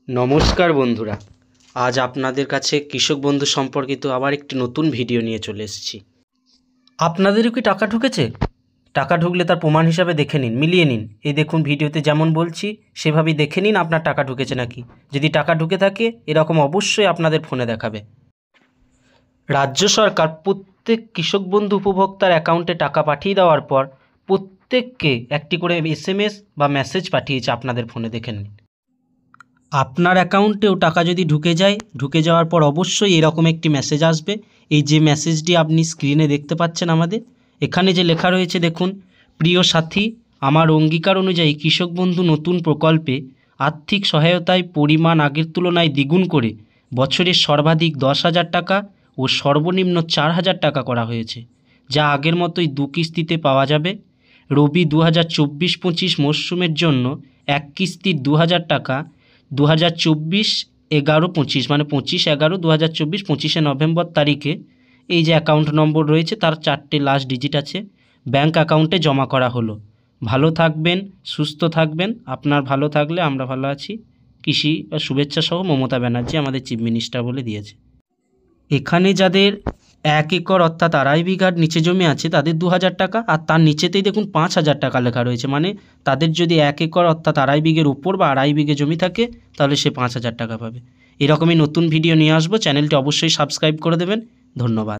নমস্কার বন্ধুরা, আজ আপনাদের কাছে কৃষক বন্ধু সম্পর্কিত আবার একটি নতুন ভিডিও নিয়ে চলে এসেছি। আপনাদেরও কি টাকা ঢুকেছে? টাকা ঢুকলে তার প্রমাণ হিসাবে দেখে নিন, মিলিয়ে নিন। এই দেখুন, ভিডিওতে যেমন বলছি সেভাবেই দেখে নিন আপনার টাকা ঢুকেছে নাকি। যদি টাকা ঢুকে থাকে এরকম অবশ্যই আপনাদের ফোনে দেখাবে। রাজ্য সরকার প্রত্যেক কৃষক বন্ধু উপভোক্তার অ্যাকাউন্টে টাকা পাঠিয়ে দেওয়ার পর প্রত্যেককে একটি করে SMS বা মেসেজ পাঠিয়েছে আপনাদের ফোনে, দেখে নিন। আপনার অ্যাকাউন্টেও টাকা যদি ঢুকে যাওয়ার পর অবশ্যই এরকম একটি মেসেজ আসবে। এই যে মেসেজটি আপনি স্ক্রিনে দেখতে পাচ্ছেন আমাদের, এখানে যে লেখা রয়েছে দেখুন, প্রিয় সাথী, আমার অঙ্গীকার অনুযায়ী কৃষক বন্ধু নতুন প্রকল্পে আর্থিক সহায়তায় পরিমাণ আগের তুলনায় দ্বিগুণ করে বছরের সর্বাধিক 10,000 টাকা ও সর্বনিম্ন 4,000 টাকা করা হয়েছে, যা আগের মতোই 2 কিস্তিতে পাওয়া যাবে। রবি 2024-25 মরশুমের জন্য এক কিস্তির 2,000 টাকা 2024-11-25 মানে 25-11-2024 25শে নভেম্বর তারিখে এই যে অ্যাকাউন্ট নম্বর রয়েছে তার 4টে লাস্ট ডিজিট আছে, ব্যাঙ্ক অ্যাকাউন্টে জমা করা হলো। ভালো থাকবেন, সুস্থ থাকবেন। আপনার ভালো থাকলে আমরা ভালো আছি। কৃষি শুভেচ্ছা সহ মমতা ব্যানার্জি আমাদের চিফ মিনিস্টার বলে দিয়েছে। এখানে যাদের 1 একর অর্থাৎ 2.5 বিঘার নিচে জমি আছে তাদের 2,000 টাকা, আর তার নিচেতেই দেখুন 5,000 টাকা লেখা রয়েছে। মানে তাদের যদি 1 একর অর্থাৎ 2.5 বিঘের উপর বা 2.5 বিঘে জমি থাকে তাহলে সে 5,000 টাকা পাবে। এরকমই নতুন ভিডিও নিয়ে আসবো, চ্যানেলটি অবশ্যই সাবস্ক্রাইব করে দেবেন। ধন্যবাদ।